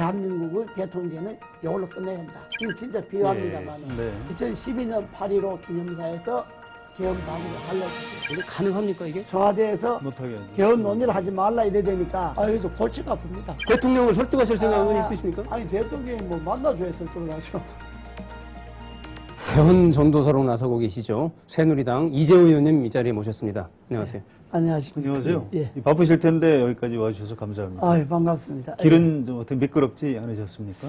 대한민국의 대통령제는 이걸로 끝내야 한다. 이거 진짜 비유합니다만 네. 2012년 8.15 기념사에서 개헌 발의를 하려고 했어요. 이게 가능합니까 이게? 청와대에서 못하게 하죠. 개헌 논의를 하지 말라 이래 되니까 그래서 골치가 아픕니다. 대통령을 설득하실 생각은 있으십니까? 아니 대통령이 뭐 만나줘야 설득을 하죠. 개헌 전도사로 나서고 계시죠. 새누리당 이재호 의원님 이 자리에 모셨습니다. 안녕하세요. 안녕하십니까. 안녕하세요. 예. 바쁘실 텐데 여기까지 와주셔서 감사합니다. 아유 반갑습니다. 길은 좀 어떻게 미끄럽지 않으셨습니까?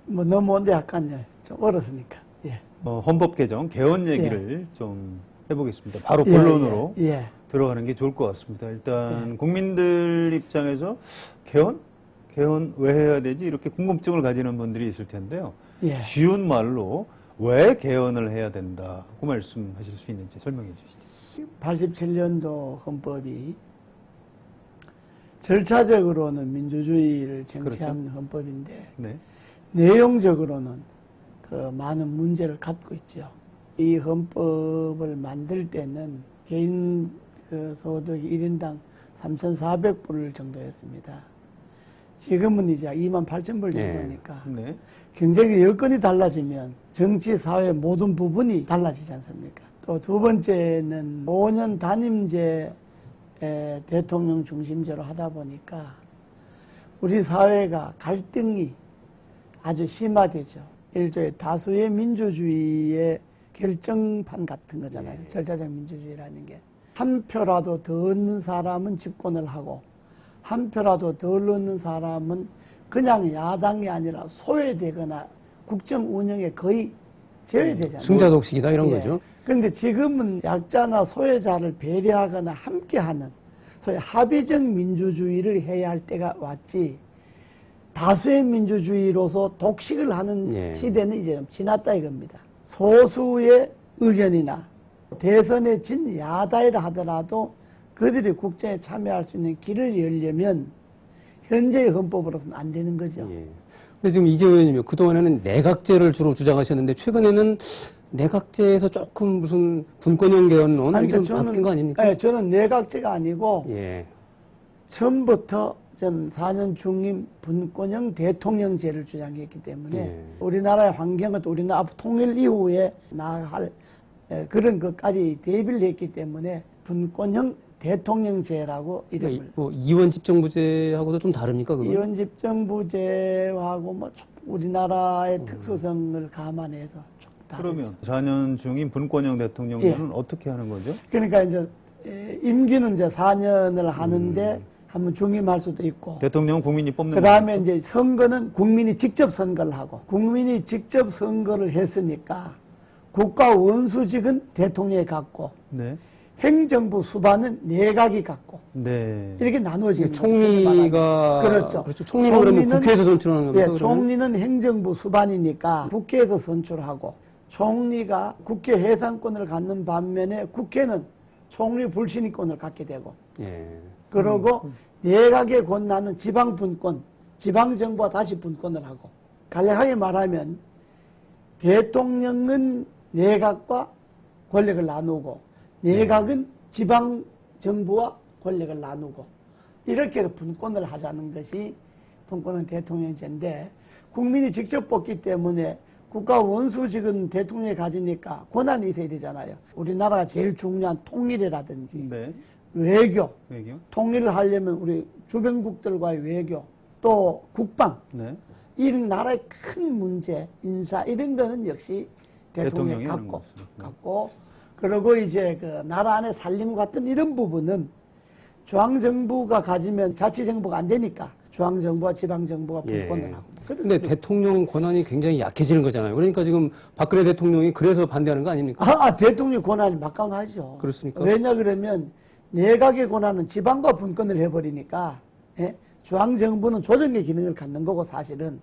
뭐 넘어온데 약간 좀 얼었으니까. 예. 헌법 개정 개헌 얘기를 좀 해보겠습니다. 바로 예, 본론으로 예. 들어가는 게 좋을 것 같습니다. 일단 국민들 입장에서 개헌 왜 해야 되지 이렇게 궁금증을 가지는 분들이 있을 텐데요. 예. 쉬운 말로 왜 개헌을 해야 된다 그 말씀하실 수 있는지 설명해 주시죠. 87년도 헌법이 절차적으로는 민주주의를 쟁취한 그렇죠. 헌법인데 네. 내용적으로는 그 많은 문제를 갖고 있죠. 이 헌법을 만들 때는 개인 그 소득 1인당 3,400불 정도였습니다. 지금은 이제 28,000불 정도니까 네. 경제의 여건이 달라지면 정치, 사회 모든 부분이 달라지지 않습니까? 또 두 번째는 5년 단임제 대통령 중심제로 하다 보니까 우리 사회가 갈등이 아주 심화되죠. 일종의 다수의 민주주의의 결정판 같은 거잖아요. 예. 절차적 민주주의라는 게. 한 표라도 더 얻는 사람은 집권을 하고 한 표라도 덜 얻는 사람은 그냥 야당이 아니라 소외되거나 국정 운영에 거의 제외되잖아요. 승자독식이다 이런 예. 거죠. 그런데 지금은 약자나 소외자를 배려하거나 함께하는 소위 합의적 민주주의를 해야 할 때가 왔지 다수의 민주주의로서 독식을 하는 예. 시대는 이제 좀 지났다 이겁니다. 소수의 의견이나 대선에 진 야당이라 하더라도 그들이 국정에 참여할 수 있는 길을 열려면 현재의 헌법으로서는 안 되는 거죠. 예. 근데 지금 이재호 의원님이 그동안에는 내각제를 주로 주장하셨는데 최근에는 내각제에서 조금 무슨 분권형 개헌론 아니, 이게 좀 그러니까 바뀐 거 아닙니까? 네, 저는 내각제가 아니고 예. 처음부터 전 4년 중임 분권형 대통령제를 주장했기 때문에 예. 우리나라의 환경은 또 우리나라 앞으로 통일 이후에 나아갈 그런 것까지 대비를 했기 때문에 분권형 대통령제라고 이름을 그러니까 뭐 이원 집정부제하고도 좀 다릅니까? 그건? 이원 집정부제하고 뭐 우리나라의 특수성을 감안해서 좀 다르죠. 그러면 4년 중인 분권형 대통령제는 어떻게 하는 거죠? 그러니까 이제 임기는 이제 4년을 하는데 한번 중임할 수도 있고 대통령은 국민이 뽑는 그 다음에 겁니까? 이제 선거는 국민이 직접 선거를 하고 국민이 직접 선거를 했으니까 국가 원수직은 대통령이 갖고 네. 행정부 수반은 내각이 갖고 네. 이렇게 나누어지는 총리가 그렇죠. 총리는 그러면 국회에서 선출하는 겁니까? 예, 그러면? 총리는 행정부 수반이니까 국회에서 선출하고 총리가 국회 해산권을 갖는 반면에 국회는 총리 불신임권을 갖게 되고 예. 그러고 내각의 권한은 지방 분권, 지방 정부가 다시 분권을 하고 간략하게 말하면 대통령은 내각과 권력을 나누고 내각은 지방 정부와 권력을 나누고 이렇게 분권을 하자는 것이 분권은 대통령제인데 국민이 직접 뽑기 때문에 국가 원수직은 대통령이 가지니까 권한이 있어야 되잖아요. 우리나라가 제일 중요한 통일이라든지 네. 외교, 외교. 통일을 하려면 우리 주변국들과의 외교, 또 국방, 네. 이런 나라의 큰 문제, 인사 이런 거는 역시 대통령이 대통령이 하는 갖고, 것이죠. 네. 갖고, 그리고 이제 그 나라 안에 살림 같은 이런 부분은 중앙정부가 가지면 자치정부가 안 되니까 중앙정부와 지방정부가 분권을 예. 하고. 근데 대통령 권한이 굉장히 약해지는 거잖아요. 그러니까 지금 박근혜 대통령이 그래서 반대하는 거 아닙니까? 대통령 권한이 막강하죠. 그렇습니까? 왜냐 그러면 내각의 권한은 지방과 분권을 해버리니까 예? 중앙정부는 조정의 기능을 갖는 거고 사실은.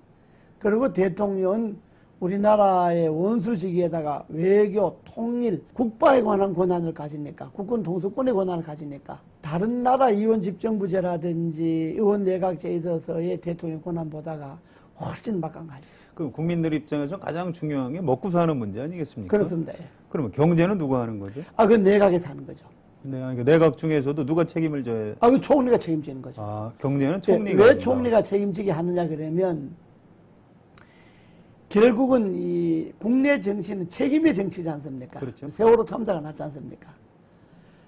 그리고 대통령은 우리나라의 원수직에다가 외교, 통일, 국방에 관한 권한을 가지니까 국군 통수권의 권한을 가지니까 다른 나라 이원 집정부제라든지 의원 내각제에 있어서의 대통령 권한보다가 훨씬 막강하죠. 그 국민들 입장에서 가장 중요한 게 먹고 사는 문제 아니겠습니까? 그렇습니다. 예. 그러면 경제는 누가 하는 거죠? 그건 내각에서 하는 거죠. 네, 그러니까 내각 중에서도 누가 책임을 져야? 그 총리가 책임지는 거죠. 경제는 총리가. 왜 한다. 총리가 책임지게 하느냐 그러면 결국은 이 국내 정치는 책임의 정치지 않습니까? 그렇죠. 세월호 참사가 났지 않습니까?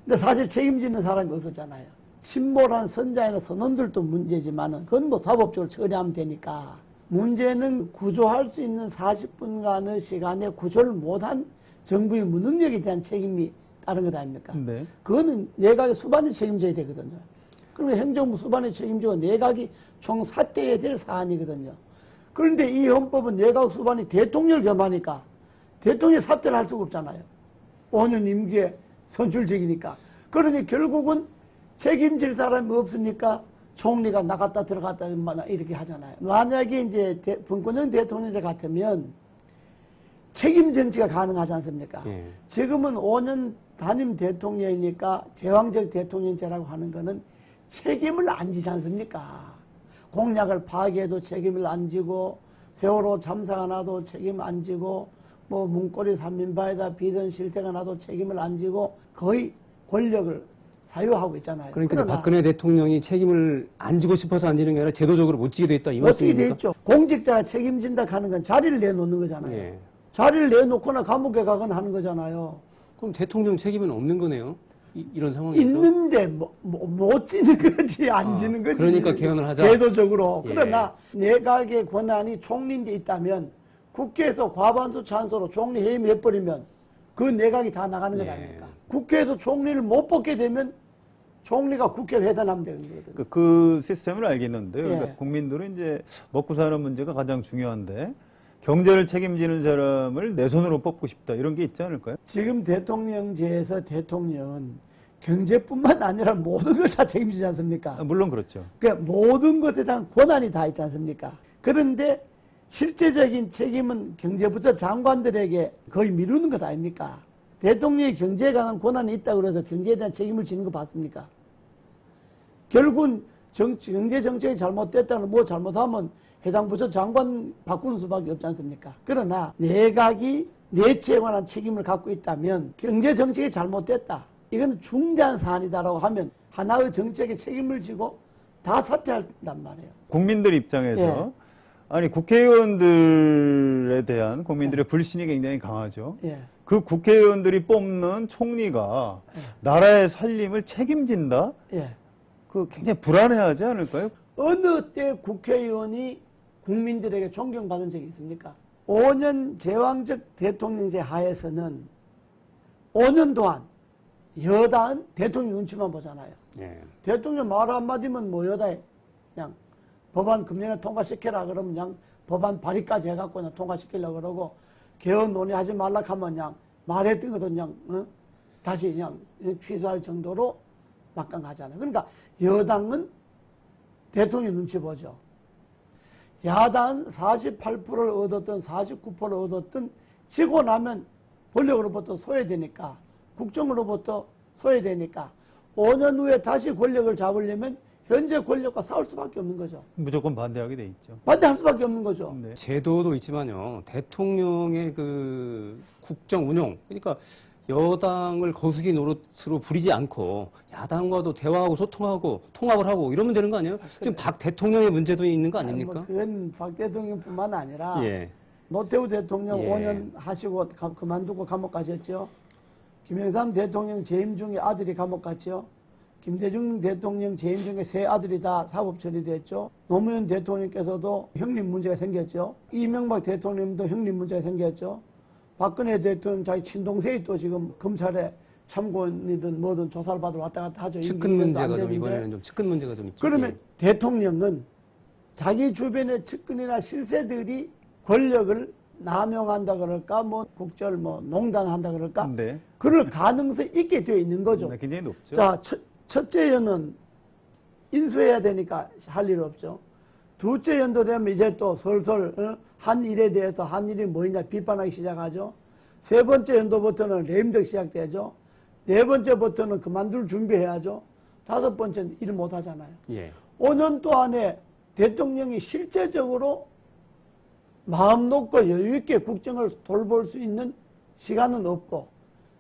근데 사실 책임지는 사람이 없었잖아요. 침몰한 선자이나 선원들도 문제지만은 그건 뭐 사법적으로 처리하면 되니까. 문제는 구조할 수 있는 40분간의 시간에 구조를 못한 정부의 무능력에 대한 책임이 따른 것 아닙니까? 네. 그거는 내각의 수반이 책임져야 되거든요. 그러니까 행정부 수반이 책임지고 내각이 총 사퇴해야 될 사안이거든요. 그런데 이 헌법은 내각 수반이 대통령을 겸하니까 대통령이 사퇴를 할 수가 없잖아요. 5년 임기에 선출직이니까. 그러니 결국은 책임질 사람이 없으니까 총리가 나갔다 들어갔다 이렇게 하잖아요. 만약에 이제 분권형 대통령제 같으면 책임 정치가 가능하지 않습니까? 지금은 5년 단임 대통령이니까 제왕적 대통령제라고 하는 거는 책임을 안 지지 않습니까? 공약을 파기해도 책임을 안 지고 세월호 참사가 나도 책임을 안 지고 뭐 문고리 3인방에다 비선 실세가 나도 책임을 안 지고 거의 권력을 사유하고 있잖아요. 그러니까 이제 박근혜 대통령이 책임을 안 지고 싶어서 안 지는 게 아니라 제도적으로 못 지게 돼 있다 이 못 지게 돼 말씀입니까? 있죠. 공직자가 책임진다 하는 건 자리를 내놓는 거잖아요. 예. 자리를 내놓거나 감옥에 가거나 하는 거잖아요. 그럼 대통령 책임은 없는 거네요. 이런 상황에서. 있는데 못 지는 거지 안 지는 거지. 그러니까 개헌을 하자. 제도적으로. 예. 그러나 내각의 권한이 총리인데 있다면 국회에서 과반수 찬스로 총리 해임해버리면 그 내각이 다 나가는 것 예. 아닙니까? 국회에서 총리를 못 뽑게 되면 총리가 국회를 해산하면 되는 거거든요. 그 시스템을 알겠는데요. 예. 그러니까 국민들은 이제 먹고 사는 문제가 가장 중요한데 경제를 책임지는 사람을 내 손으로 뽑고 싶다 이런 게 있지 않을까요? 지금 대통령제에서 대통령은 경제뿐만 아니라 모든 걸 다 책임지지 않습니까? 물론 그렇죠. 그러니까 모든 것에 대한 권한이 다 있지 않습니까? 그런데 실제적인 책임은 경제부처 장관들에게 거의 미루는 것 아닙니까? 대통령이 경제에 관한 권한이 있다고 그래서 경제에 대한 책임을 지는 거 봤습니까? 결국은 경제 정책이 잘못됐다는 뭐 잘못하면 해당 부처 장관 바꾸는 수밖에 없지 않습니까? 그러나 내각이 내치에 관한 책임을 갖고 있다면 경제 정책이 잘못됐다. 이건 중대한 사안이다라고 하면 하나의 정책에 책임을 지고 다 사퇴한단 말이에요. 국민들 입장에서 예. 아니 국회의원들에 대한 국민들의 불신이 굉장히 강하죠. 예. 그 국회의원들이 뽑는 총리가 나라의 살림을 책임진다? 예. 그 굉장히 불안해하지 않을까요? 어느 때 국회의원이 국민들에게 존경받은 적이 있습니까? 5년 제왕적 대통령제 하에서는 5년 동안 여당은 대통령 눈치만 보잖아요. 예. 대통령 말 한마디면 뭐 여당에 그냥 법안 금년에 통과시켜라 그러면 그냥 법안 발의까지 해갖고 그냥 통과시키려고 그러고 개헌 논의하지 말라 하면 그냥 말했던 것도 그냥 다시 그냥 취소할 정도로 막강하잖아요. 그러니까 여당은 대통령 눈치 보죠. 야당 48%를 얻었든 49%를 얻었든 지고 나면 권력으로부터 소외되니까 국정으로부터 소외되니까 5년 후에 다시 권력을 잡으려면 현재 권력과 싸울 수밖에 없는 거죠. 무조건 반대하게 돼 있죠. 반대할 수밖에 없는 거죠. 네. 제도도 있지만요. 대통령의 그 국정 운영, 그러니까 여당을 거수기 노릇으로 부리지 않고 야당과도 대화하고 소통하고 통합을 하고 이러면 되는 거 아니에요? 지금 박 대통령의 문제도 있는 거 아닙니까? 뭐 그건 박 대통령뿐만 아니라 예. 노태우 대통령 예. 5년 하시고 그만두고 감옥 가셨죠. 김영삼 대통령 재임 중에 아들이 감옥 갔죠. 김대중 대통령 재임 중에 세 아들이 다 사법 처리됐죠. 노무현 대통령께서도 형님 문제가 생겼죠. 이명박 대통령도 형님 문제가 생겼죠. 박근혜 대통령 자기 친동생이 또 지금 검찰에 참고인이든 뭐든 조사를 받으러 왔다 갔다 하죠. 측근 문제가 좀 이번에는 좀 측근 문제가 좀 있죠. 그러면 예. 대통령은 자기 주변의 측근이나 실세들이 권력을 남용한다 그럴까, 뭐 국절 뭐 농단한다 그럴까, 네. 그럴 가능성이 있게 되어 있는 거죠. 네, 굉장히 높죠. 자, 첫째 연은 인수해야 되니까 할 일 없죠. 둘째 연도 되면 이제 또 설설 한 일에 대해서 한 일이 뭐냐 비판하기 시작하죠. 세 번째 연도부터는 레임덕 시작되죠. 네 번째부터는 그만둘 준비해야죠. 다섯 번째는 일 못하잖아요. 예. 5년 동안에 대통령이 실제적으로 마음 놓고 여유 있게 국정을 돌볼 수 있는 시간은 없고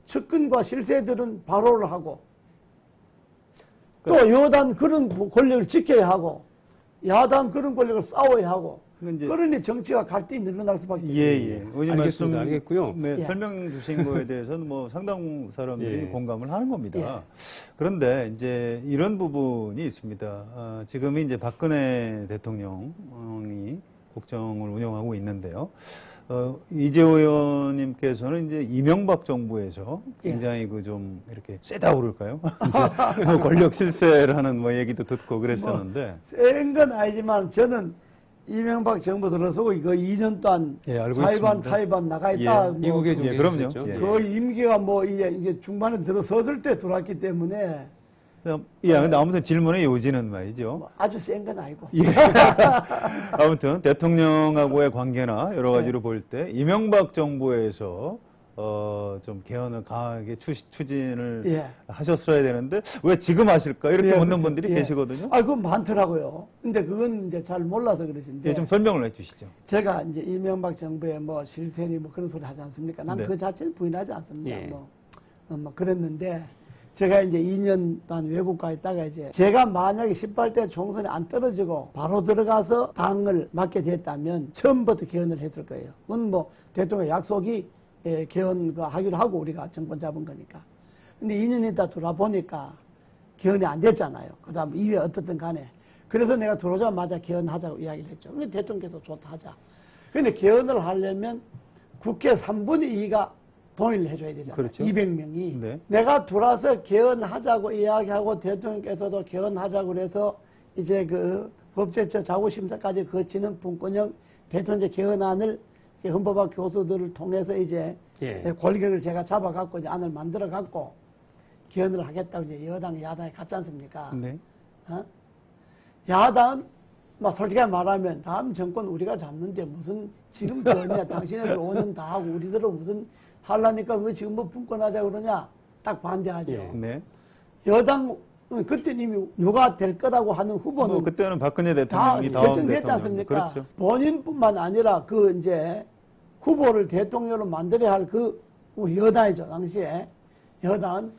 측근과 실세들은 발호를 하고 또 여당 그런 권력을 지켜야 하고 야당 그런 권력을 싸워야 하고 이제 그러니 정치가 갈등이 늘어날 수밖에 없어요. 예. 의원님 알겠습니다. 알겠고요. 네, 예. 설명 주신 거에 대해서는 뭐 상당 사람들이 예. 공감을 하는 겁니다. 예. 그런데 이제 이런 부분이 있습니다. 지금이 이제 박근혜 대통령이 국정을 운영하고 있는데요. 이재호 의원님께서는 이제 이명박 정부에서 굉장히 그 좀 이렇게 세다고 그럴까요? 이제 뭐 권력 실세를 하는 뭐 얘기도 듣고 그랬었는데. 센 건 아니지만 저는 이명박 정부 들어서고 이거 2년 동안 예, 알고 자의반 있습니다. 타의반 나가 있다. 예. 뭐 미국에 좀 예, 그럼요. 계셨죠. 예. 그 임기가 뭐 이게 중반에 들어섰을 때 들어왔기 때문에 예, 근데 아무튼 질문의 요지는 말이죠. 뭐 아주 센 건 아니고. 예. 아무튼 대통령하고의 관계나 여러 가지로 볼 때 이명박 정부에서 좀 개헌을 강하게 추진을 예. 하셨어야 되는데 왜 지금 하실까 이렇게 예, 묻는 그렇죠. 분들이 예. 계시거든요. 아, 그건 많더라고요. 근데 그건 이제 잘 몰라서 그러신데. 예, 좀 설명을 해주시죠. 제가 이제 이명박 정부의 뭐 실세니 뭐 그런 소리 하지 않습니까? 난 네. 그 자체는 부인하지 않습니다. 예. 뭐 그랬는데 제가 이제 2년 동안 외국 가 있다가 이제 제가 만약에 18대 총선에 안 떨어지고 바로 들어가서 당을 맡게 됐다면 처음부터 개헌을 했을 거예요. 그건 뭐 대통령 약속이 개헌 하기로 하고 우리가 정권 잡은 거니까. 근데 2년 있다 돌아보니까 개헌이 안 됐잖아요. 그 다음 이후에 어떻든 간에. 그래서 내가 들어오자마자 개헌하자고 이야기를 했죠. 근데 대통령께서 좋다 하자. 근데 개헌을 하려면 국회 3분의 2가 동의를 해줘야 되잖아요. 그렇죠. 200명이. 네. 내가 돌아서 개헌하자고 이야기하고 대통령께서도 개헌하자고 그래서 이제 그 법제처 자구심사까지 거치는 분권형 대통령 개헌안을 이제 헌법학 교수들을 통해서 이제 예. 권력을 제가 잡아갖고 이제 안을 만들어갖고 개헌을 하겠다고 이제 여당, 야당이 갔지 않습니까? 네. 어? 야당은 막 솔직히 말하면 다음 정권 우리가 잡는데 무슨 지금 그러냐 당신네들 5년 다 하고 우리들은 무슨 하려니까 왜 지금 뭐 분권하자 그러냐 딱 반대하죠. 예. 네. 여당 그때는 이미 누가 될 거라고 하는 후보는 뭐 그때는 박근혜 다 대통령이 다음 결정됐지 대통령. 않습니까? 그렇죠. 본인뿐만 아니라 그 이제 후보를 대통령으로 만들어야 할 그 우리 여당이죠 당시에 여당은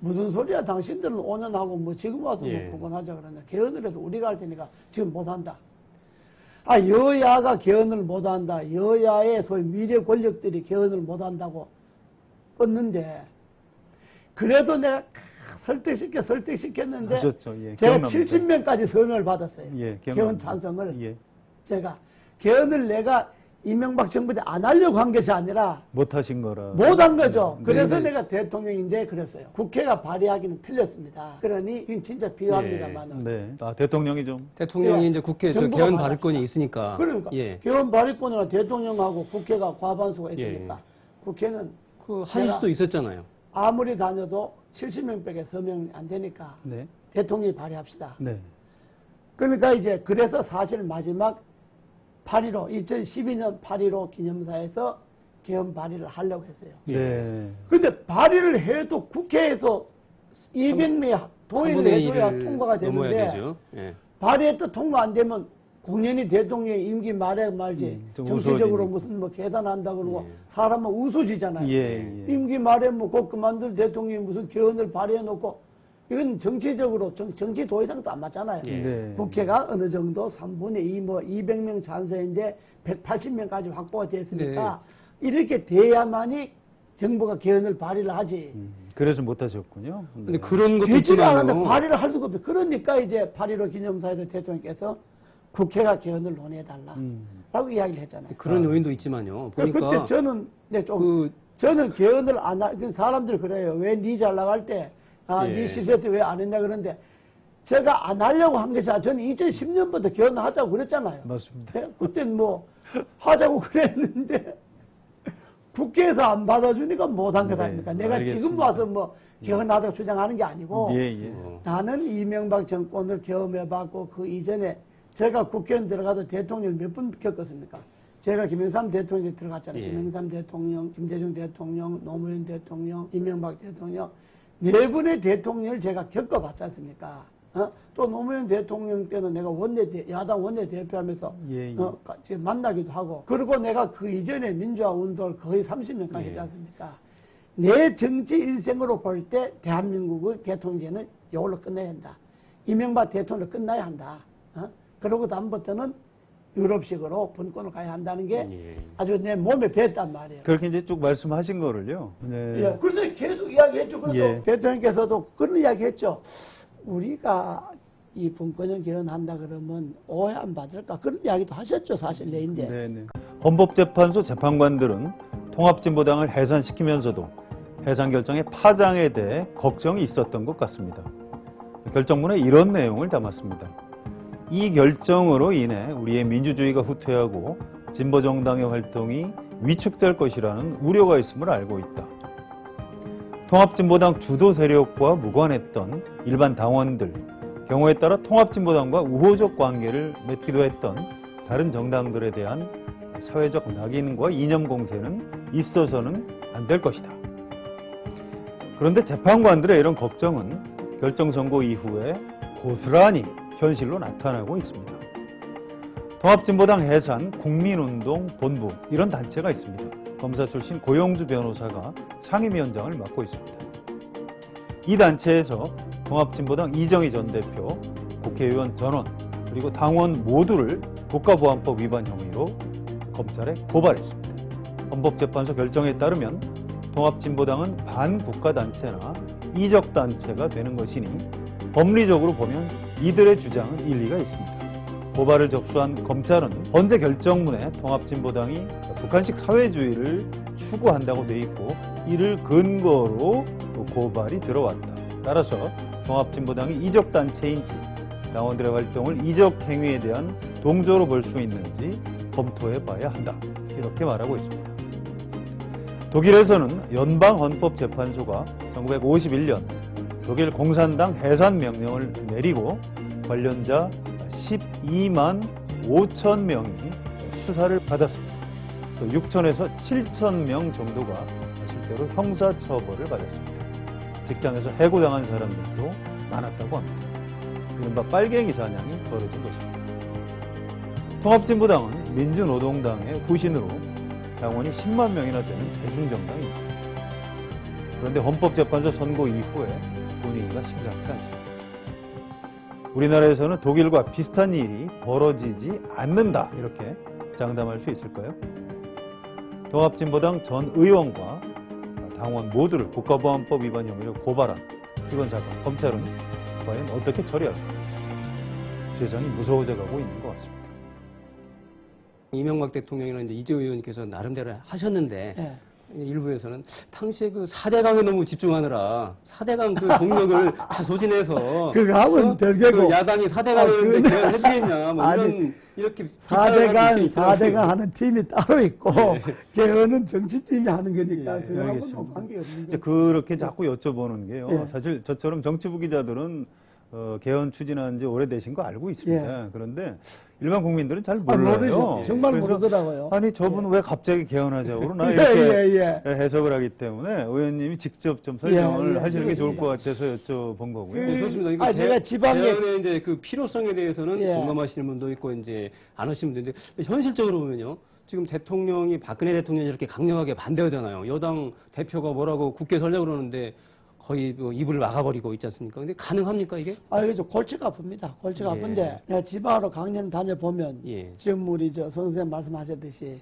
무슨 소리야 당신들은 5년 하고 뭐 지금 와서 예. 뭐 분권하자 그러냐 개헌을 해도 우리가 할 테니까 지금 못한다. 아 여야가 개헌을 못한다. 여야의 소위 미래 권력들이 개헌을 못한다고 뻗는데 그래도 내가 설득시켰는데 하셨죠. 예, 제가 기억납니다. 70명까지 서명을 받았어요. 예, 개헌 기억납니다. 찬성을 예. 제가 개헌을 내가 이명박 정부 때 안 하려고 한 것이 아니라 못하신 거라. 못한 거죠. 네. 그래서 네. 내가 대통령인데 그랬어요. 국회가 발의하기는 틀렸습니다. 그러니 이건 진짜 비유합니다만은. 네. 대통령이 좀 대통령이 예. 이제 국회 저 정부가 개헌 받았다. 발의권이 있으니까. 그러니까 예. 개헌 발의권이나 대통령하고 국회가 과반수가 있으니까 국회는 그 하실 내가 수도 있었잖아요. 아무리 다녀도 70명 밖에 서명이 안 되니까 네. 대통령이 발의합시다. 네. 그러니까 이제 그래서 사실 마지막 8.15 2012년 8.15 기념사에서 개헌 발의를 하려고 했어요. 네. 근데 발의를 해도 국회에서 200명이 동의를 3분의 해줘야 1을 통과가 넘어야 되는데 되죠. 예. 발의했다 통과 안 되면 공연히 대통령의 임기 말해 말지 좀 정치적으로 우스워지니까. 무슨 뭐 계산한다 그러고 예. 사람은 우수지잖아요. 예. 임기 말에 뭐 곧 그만둘 대통령이 무슨 개헌을 발의해 놓고 이건 정치적으로 정치 도의상도 안 맞잖아요. 예. 네. 국회가 어느 정도 3분의 2 뭐 200명 찬성인데 180명까지 확보가 됐으니까 이렇게 돼야만이 정부가 개헌을 발의를 하지. 그래서 못하셨군요. 근데 그런 것도 되지가 않은데 있지만요. 발의를 할 수가 없어요. 그러니까 이제 8.15 기념사에서 대통령께서 국회가 개헌을 논의해달라라고 이야기를 했잖아요. 그런 요인도 있지만요. 보니까 그때 저는 그 저는 개헌을 안 할, 사람들이 그래요. 왜 니 잘 나갈 때, 예. 니 시세 때 왜 안 했냐 그러는데 제가 안 하려고 한 것이 아니라 저는 2010년부터 개헌을 하자고 그랬잖아요. 맞습니다. 그땐 뭐 하자고 그랬는데 국회에서 안 받아주니까 못한 것 네, 아닙니까? 내가 지금 알겠습니다. 와서 뭐 개헌하자고 주장하는 게 아니고 예. 나는 이명박 정권을 경험해봤고 그 이전에 제가 국회의원 들어가도 대통령 몇 분 겪었습니까? 제가 김영삼 대통령이 들어갔잖아요. 예. 김영삼 대통령, 김대중 대통령, 노무현 대통령, 이명박 대통령 네 분의 대통령을 제가 겪어봤지 않습니까? 또 노무현 대통령 때는 내가 야당 원내대표하면서 예. 지금 만나기도 하고 그리고 내가 그 이전에 민주화 운동을 거의 30년간 했지 않습니까? 내 정치 일생으로 볼 때 대한민국의 대통령제는 이걸로 끝내야 한다. 이명박 대통령으로 끝나야 한다. 그러고 다음부터는 유럽식으로 분권을 가야 한다는 게 예. 아주 내 몸에 뱄단 말이에요. 그렇게 이제 쭉 말씀하신 거를요. 네. 예, 그래서 계속 이야기했죠. 그래서 예. 대통령께서도 그런 이야기했죠. 우리가 이 분권형 개헌한다 그러면 오해 안 받을까 그런 이야기도 하셨죠. 사실 내인데. 네네. 헌법재판소 재판관들은 통합진보당을 해산시키면서도 해산 결정의 파장에 대해 걱정이 있었던 것 같습니다. 결정문에 이런 내용을 담았습니다. 이 결정으로 인해 우리의 민주주의가 후퇴하고 진보정당의 활동이 위축될 것이라는 우려가 있음을 알고 있다. 통합진보당 주도 세력과 무관했던 일반 당원들, 경우에 따라 통합진보당과 우호적 관계를 맺기도 했던 다른 정당들에 대한 사회적 낙인과 이념 공세는 있어서는 안 될 것이다. 그런데 재판관들의 이런 걱정은 결정 선고 이후에 고스란히 현실로 나타나고 있습니다. 통합진보당 해산 국민운동 본부 이런 단체가 있습니다. 검사 출신 고영주 변호사가 상임위원장을 맡고 있습니다. 이 단체에서 통합진보당 이정희 전 대표, 국회의원 전원 그리고 당원 모두를 국가보안법 위반 혐의로 검찰에 고발했습니다. 헌법재판소 결정에 따르면 통합진보당은 반국가단체나 이적단체가 되는 것이니 법리적으로 보면 이들의 주장은 일리가 있습니다. 고발을 접수한 검찰은 헌재 결정문에 통합진보당이 북한식 사회주의를 추구한다고 돼 있고 이를 근거로 고발이 들어왔다. 따라서 통합진보당이 이적단체인지 당원들의 활동을 이적 행위에 대한 동조로 볼 수 있는지 검토해 봐야 한다. 이렇게 말하고 있습니다. 독일에서는 연방헌법재판소가 1951년 독일 공산당 해산 명령을 내리고 관련자 12만 5천 명이 수사를 받았습니다. 또 6천에서 7천 명 정도가 실제로 형사처벌을 받았습니다. 직장에서 해고당한 사람들도 많았다고 합니다. 이른바 빨갱이 사냥이 벌어진 것입니다. 통합진보당은 민주노동당의 후신으로 당원이 10만 명이나 되는 대중정당입니다. 그런데 헌법재판소 선고 이후에 분위기가 심상치 않습니다. 우리나라에서는 독일과 비슷한 일이 벌어지지 않는다 이렇게 장담할 수 있을까요? 통합진보당 전 의원과 당원 모두를 국가보안법 위반 혐의로 고발한 이번 사건 검찰은 과연 어떻게 처리할까? 세상이 무서워져 가고 있는 것 같습니다. 이명박 대통령이나 이제 이재호 의원님께서 나름대로 하셨는데 예. 일부에서는 당시에 그 4대강에 너무 집중하느라 4대강 그 동력을 다 소진해서 그거 하면 덜개고. 그 야당이 4대강인데 개헌 해주겠냐 뭐 아니, 이런 이렇게 비판을 하는 4대강, 분들이 있더라고요. 4대강 하는 팀이 따로 있고, 개헌은 정치팀이 하는 거니까, 예, 그거하고는 알겠습니다. 뭐 관계없는 이제 거죠. 그렇게 자꾸 여쭤보는 게요. 예. 사실 저처럼 정치부 기자들은 개헌 추진한 지 오래되신 거 알고 있습니다. 예. 그런데 일반 국민들은 잘 아, 몰라요. 모르죠. 정말 그래서 모르더라고요. 아니 저분 왜 갑자기 개헌하자고 그러나 예, 이렇게 예, 예. 해석을 하기 때문에 의원님이 직접 좀 설명을 예, 예, 하시는 게 좋을 그렇습니다. 것 같아서 여쭤본 거고요. 그- 네, 좋습니다. 이거 내가 지방에- 개헌의 이제 그 필요성에 대해서는 예. 공감하시는 분도 있고 이제 안 하시는 분도 있는데 현실적으로 보면요. 지금 대통령이 박근혜 대통령이 이렇게 강력하게 반대하잖아요. 여당 대표가 뭐라고 국회 설려고 그러는데 거의 뭐 입을 막아버리고 있지 않습니까? 근데 가능합니까 이게? 아, 이게 좀 골치가 아픕니다. 골치가 예. 아픈데, 내가 지방으로 강연 다녀보면, 예. 지금 우리 선생님 말씀하셨듯이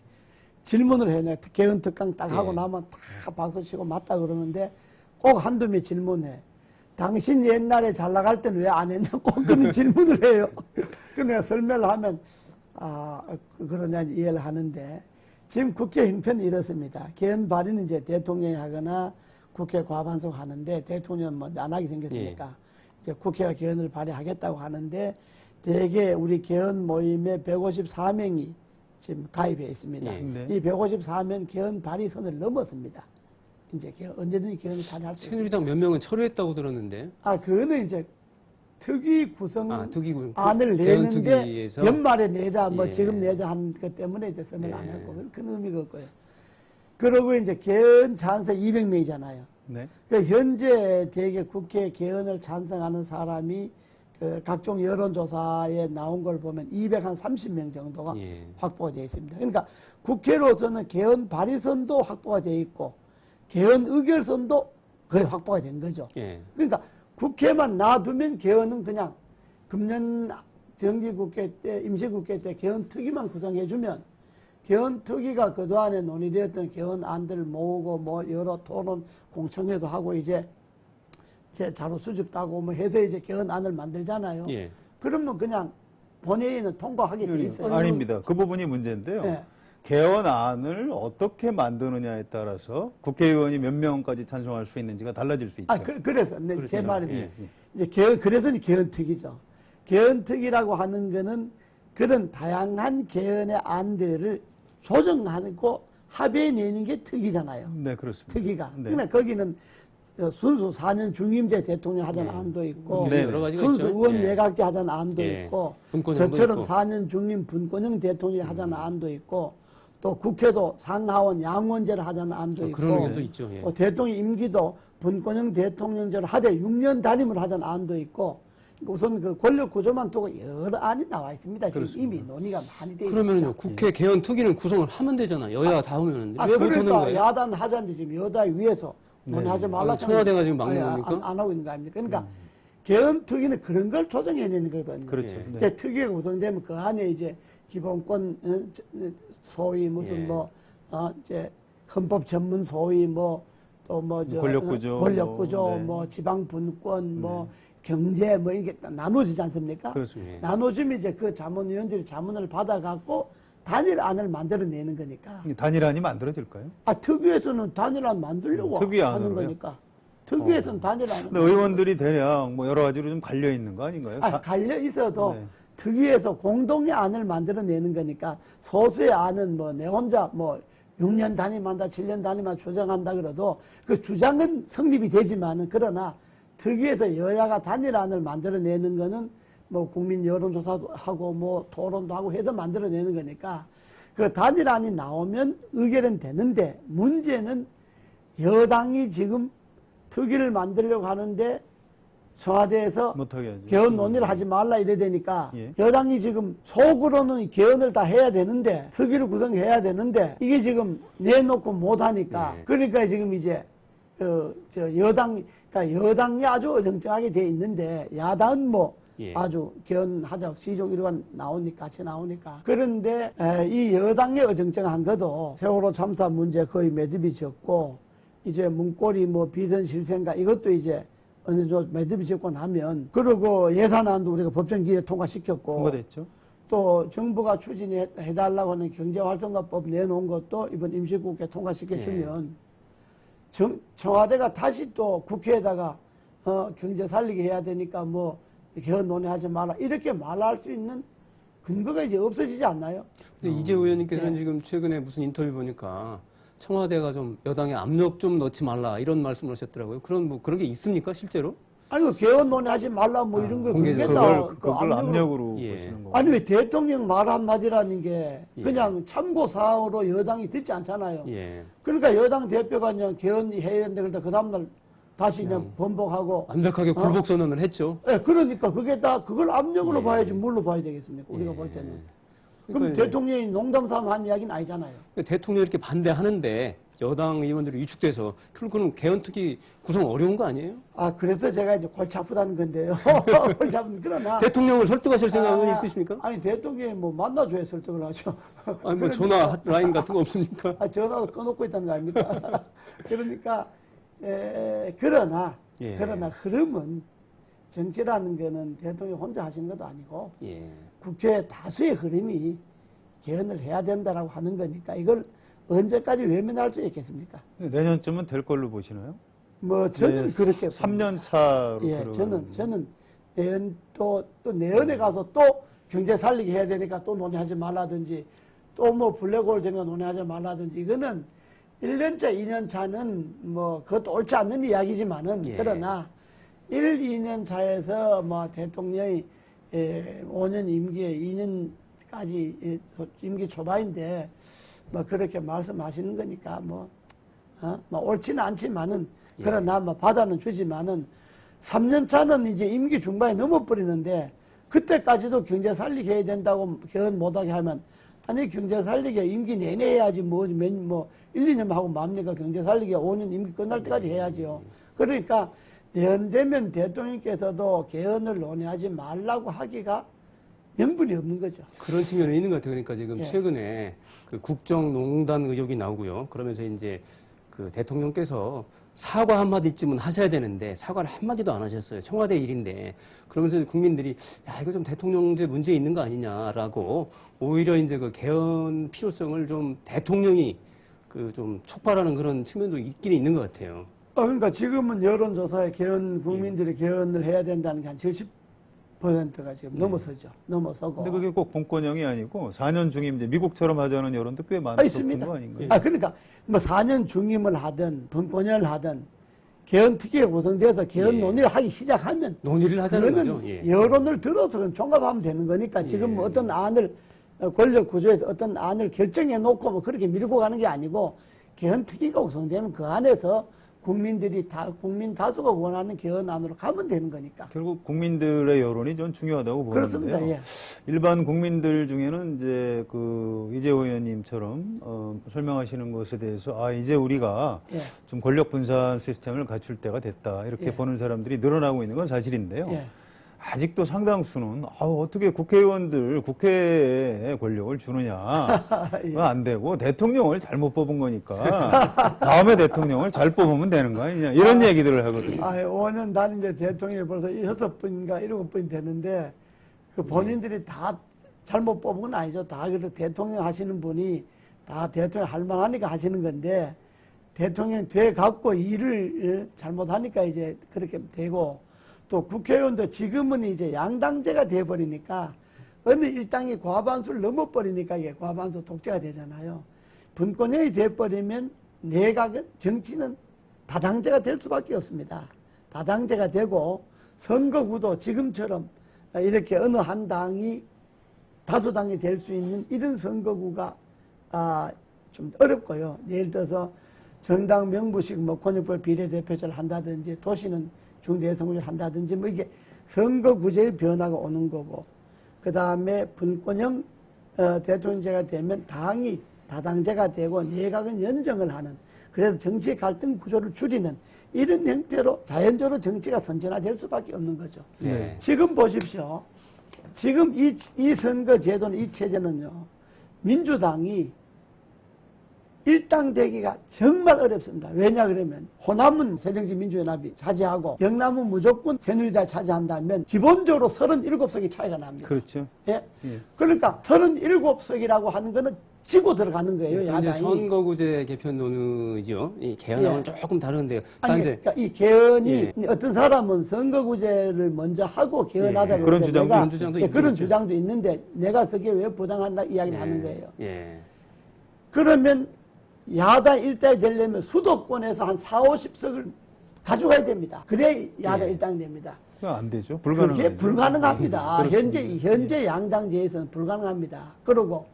질문을 해요. 내가 개헌 특강 딱 하고 예. 나면 다 박수 치고 맞다 그러는데 꼭 한두 명 질문해. 당신 옛날에 잘 나갈 때는 왜 안 했냐? 꼭 그런 질문을 해요. 그럼 내가 설명을 하면, 그러냐 이해를 하는데, 지금 국회 형편이 이렇습니다. 개헌 발의는 이제 대통령이 하거나 국회 과반수 하는데 대통령은 먼저 안 하게 생겼으니까 이제 국회가 개헌을 발의하겠다고 하는데 대개 우리 개헌 모임에 154명이 지금 가입해 있습니다. 예. 네. 이 154명 개헌 발의선을 넘었습니다. 이제 언제든지 개헌을 발의할 수 있습니다. 새누리당 몇 명은 철회했다고 들었는데. 그거는 이제 특위 구성 특위 안을 개헌 내는데 특위에서? 연말에 내자 뭐 예. 지금 내자 한 것 때문에 이제 선을 안 예. 했고 큰 의미가 없고요. 그러고 이제 개헌 찬성 200명이잖아요. 네. 현재 대개 국회 개헌을 찬성하는 사람이 그 각종 여론조사에 나온 걸 보면 230명 정도가 예. 확보가 되어 있습니다. 그러니까 국회로서는 개헌 발의선도 확보가 되어 있고 개헌 의결선도 거의 확보가 된 거죠. 예. 그러니까 국회만 놔두면 개헌은 그냥 금년 정기국회 때, 임시국회 때 개헌특위만 구성해주면 개헌특위가 그동안에 논의되었던 개헌안들 모으고 뭐 여러 토론 공청회도 하고 이제 제 자료 수집도 하고 뭐 해서 이제 개헌안을 만들잖아요. 예. 그러면 그냥 본회의는 통과하게 돼 있어요. 아닙니다. 그 부분이 문제인데요. 네. 개헌안을 어떻게 만드느냐에 따라서 국회의원이 몇 명까지 찬성할 수 있는지가 달라질 수 있죠. 그래서 네, 제 그렇죠. 말은 예, 이제 그래서 개헌특위죠. 개헌특위라고 하는 거는 그런 다양한 개헌의 안들을 조정하고 합의해내는 게 특위잖아요. 네, 그렇습니다. 특위가. 네. 그러면 거기는 순수 4년 중임제 대통령 하자는 안도 있고 네, 여러 가지가 순수 있죠. 의원 예. 내각제 하자는 안도 예. 있고 분권형도 저처럼 있고. 4년 중임 분권형 대통령이 하자는 안도 있고 또 국회도 상하원 양원제를 하자는 안도 있고 그런 의견도 있죠. 예. 또 대통령 임기도 분권형 대통령제로 하되 6년 단임을 하자는 안도 있고 우선 그 권력 구조만 두고 여러 안이 나와 있습니다. 지금 그렇습니다. 이미 논의가 많이 돼 있습니다. 그러면요, 국회 개헌 특위는 구성을 하면 되잖아요. 여야가 다 오면. 왜 못하는 그러니까 거예요? 야단 하자는데 지금 여다 위에서 논의하지 말라. 아, 청와대가 지금 막는 겁니까? 안 하고 있는 거 아닙니까? 그러니까 개헌 특위는 그런 걸 조정해내는 거거든요. 그렇죠. 예. 네. 이제 특위가 구성되면 그 안에 이제 기본권 소위 무슨 예. 이제 헌법 전문 소위 권력구조 네. 뭐 지방분권 뭐 경제 뭐 이게 나눠지지 않습니까? 그렇습니다. 예. 나눠주면 이제 그 자문위원들이 자문을 받아갖고 단일안을 만들어내는 거니까. 단일안이 만들어질까요? 특위에서는 단일안 만들려고 특위안으로요? 하는 거니까. 특위에서는 단일안. 근데 의원들이 대략 뭐 여러 가지로 좀 갈려 있는 거 아닌가요? 갈려 있어도 네. 특위에서 공동의 안을 만들어내는 거니까 소수의 안은 뭐 내 혼자 뭐 6년 단위만다 7년 단위만 주장한다 그래도 그 주장은 성립이 되지만은 그러나 특위에서 여야가 단일안을 만들어내는 거는 뭐 국민 여론조사도 하고 뭐 토론도 하고 해서 만들어내는 거니까 그 단일안이 나오면 의결은 되는데 문제는 여당이 지금 특위를 만들려고 하는데 청와대에서 못하게 하죠. 개헌 논의를 하지 말라 이래 되니까 예. 여당이 지금 속으로는 개헌을 다 해야 되는데 특위를 구성해야 되는데 이게 지금 내놓고 못하니까 예. 그러니까 지금 이제 그러니까 여당이 아주 어정쩡하게 돼 있는데 야당은 뭐 예. 아주 개헌하자 시종 일관 나오니까 같이 나오니까 그런데 이 여당의 어정쩡한 것도 세월호 참사 문제 거의 매듭이 졌고 이제 문고리 뭐 비선실생가 이것도 이제 어느 정도 매듭이 짓고 나면 그리고 예산안도 우리가 법정 기일에 통과시켰고 통과됐죠. 또 정부가 추진해달라고 하는 경제활성화법 내놓은 것도 이번 임시국회 통과시켜주면 청와대가 다시 또 국회에다가 경제 살리게 해야 되니까 뭐 개헌 논의하지 마라 이렇게 말할 수 있는 근거가 이제 없어지지 않나요? 근데 이재 의원님께서는 지금 최근에 무슨 인터뷰 보니까 청와대가 좀 여당에 압력 좀 넣지 말라 이런 말씀을 하셨더라고요. 그런 게 있습니까 실제로? 아니 그 개헌 논의하지 말라 뭐 이런 거 공개적으로. 그걸 압력으로 예. 보시는 거고. 아니 왜 대통령 말 한마디라는 게 예. 그냥 참고사항으로 여당이 듣지 않잖아요. 예. 그러니까 여당 대표가 그냥 개헌해야 되는데 그러다 그 다음날 다시 그냥 번복하고. 완벽하게 굴복 선언을 했죠. 예, 그러니까 그게 다 그걸 압력으로 예. 봐야지 뭘로 봐야 되겠습니까? 우리가 예. 볼 때는. 그러니까 그럼 이제 대통령이 농담삼아 한 이야기는 아니잖아요. 대통령이 이렇게 반대하는데 여당 의원들이 위축돼서 그럼 개헌특위 구성 어려운 거 아니에요? 그래서 제가 이제 골치 아프다는 건데요. 골치 아픈 그러나. 대통령을 설득하실 생각은 있으십니까? 아니 대통령이 뭐 만나줘야 설득을 하죠. 아니 뭐 전화 라인 같은 거 없습니까? 전화도 꺼놓고 있다는 거 아닙니까? 그러니까 그러나 예. 흐름은 정치라는 거는 대통령이 혼자 하시는 것도 아니고 예. 국회 다수의 흐름이 개헌을 해야 된다라고 하는 거니까 이걸 언제까지 외면할 수 있겠습니까? 내년쯤은 될 걸로 보시나요? 뭐 저는 네, 그렇게 3년 차로 예, 들어가는 저는 내년 또 내년에 가서 또 경제 살리게 해야 되니까 또 논의하지 말라든지 또 뭐 블랙홀 되니까 논의하지 말라든지 이거는 1년차, 2년차는 뭐 그것도 옳지 않는 이야기지만은 예. 그러나 1, 2년 차에서 뭐 대통령이 5년 임기에 2년까지 임기 초반인데 뭐 그렇게 말씀하시는 거니까 뭐 옳지는 않지만은 그러나 뭐 받아는 주지만은 3년 차는 이제 임기 중반에 넘어버리는데 그때까지도 경제 살리게 해야 된다고 개헌 못하게 하면 아니 경제 살리게 임기 내내 해야지 뭐 1, 2년 하고 맙니까? 경제 살리게 5년 임기 끝날 때까지 해야지요. 그러니까 내년 되면 대통령께서도 개헌을 논의하지 말라고 하기가 명분이 없는 거죠. 그런 측면이 있는 것 같아요. 그러니까 지금 예. 최근에 그 국정농단 의혹이 나오고요. 그러면서 이제 그 대통령께서 사과 한마디쯤은 하셔야 되는데 사과를 한마디도 안 하셨어요. 청와대 일인데. 그러면서 국민들이 야, 이거 좀 대통령제 문제 있는 거 아니냐라고 오히려 이제 그 개헌 필요성을 좀 대통령이 그 좀 촉발하는 그런 측면도 있긴 있는 것 같아요. 그러니까 지금은 여론조사에 국민들이 개헌을 해야 된다는 게 한 70%가 지금 넘어서죠. 넘어서고. 근데 그게 꼭 본권형이 아니고 4년 중임 이제 미국처럼 하자는 여론도 꽤 많은 있습니다. 거 아닌가요? 그러니까 뭐 4년 중임을 하든 분권을 하든 개헌 특위가 구성돼서 개헌 예. 논의를 하기 시작하면 논의를 하자는 그거는 거죠. 예. 여론을 들어서 그건 종합하면 되는 거니까 지금 뭐 어떤 안을 권력 구조에서 어떤 안을 결정해 놓고 뭐 그렇게 밀고 가는 게 아니고 개헌 특위가 구성되면 그 안에서 국민 다수가 원하는 개헌안으로 가면 되는 거니까. 결국 국민들의 여론이 좀 중요하다고 보는데요. 그렇습니다. 예. 일반 국민들 중에는 이제 그 이재호 의원님처럼 설명하시는 것에 대해서 이제 우리가 예. 좀 권력 분산 시스템을 갖출 때가 됐다 이렇게 예. 보는 사람들이 늘어나고 있는 건 사실인데요. 예. 아직도 상당수는 어떻게 국회의원들 국회에 권력을 주느냐 예. 그건 안 되고 대통령을 잘못 뽑은 거니까 다음에 대통령을 잘 뽑으면 되는 거 아니냐 이런 얘기들을 하거든요. 5년 다니는데 대통령이 벌써 6번인가 7번이 되는데 그 본인들이 다 잘못 뽑은 건 아니죠. 다 그래도 대통령 하시는 분이 다 대통령 할 만하니까 하시는 건데 대통령 돼 갖고 일을 잘못하니까 이제 그렇게 되고 또 국회의원도 지금은 이제 양당제가 돼버리니까 어느 일당이 과반수를 넘어버리니까 이게 과반수 독재가 되잖아요. 분권형이 돼버리면 내각은 정치는 다당제가 될 수밖에 없습니다. 다당제가 되고 선거구도 지금처럼 이렇게 어느 한 당이 다수당이 될 수 있는 이런 선거구가 좀 어렵고요. 예를 들어서 정당 명부식 뭐 권역별 비례대표제를 한다든지 도시는 중대선거를 한다든지 뭐 이게 선거구제의 변화가 오는 거고 그 다음에 분권형 대통령제가 되면 당이 다당제가 되고 내각은 연정을 하는 그래서 정치의 갈등 구조를 줄이는 이런 형태로 자연적으로 정치가 선진화될 수밖에 없는 거죠. 네. 지금 보십시오. 지금 이 선거 제도는 이 체제는요. 민주당이 일당 되기가 정말 어렵습니다. 왜냐 그러면 호남은 새정치민주연합이 차지하고 영남은 무조건 새누리당이 차지한다면 기본적으로 37석이 차이가 납니다. 그렇죠. 예? 예. 그러니까 37석이라고 하는 거는 지고 들어가는 거예요. 이제 야당이. 선거구제 개편 논의죠. 이 개헌하고는 예. 조금 다른데요. 아니, 이제 그러니까 이 개헌이 예. 어떤 사람은 선거구제를 먼저 하고 개헌하자 예. 그런 그러는데 주장도 내가 그런 주장도 예, 그런 있겠죠. 주장도 있는데 내가 그게 왜 부당한다 이야기를 하는 거예요. 예. 그러면 야당 일당이 되려면 수도권에서 한 4, 50석을 가져가야 됩니다. 그래야 야당 예. 일당이 됩니다. 그거 안 되죠. 그게 불가능하죠. 불가능합니다. 현재 양당제에서는 불가능합니다. 그리고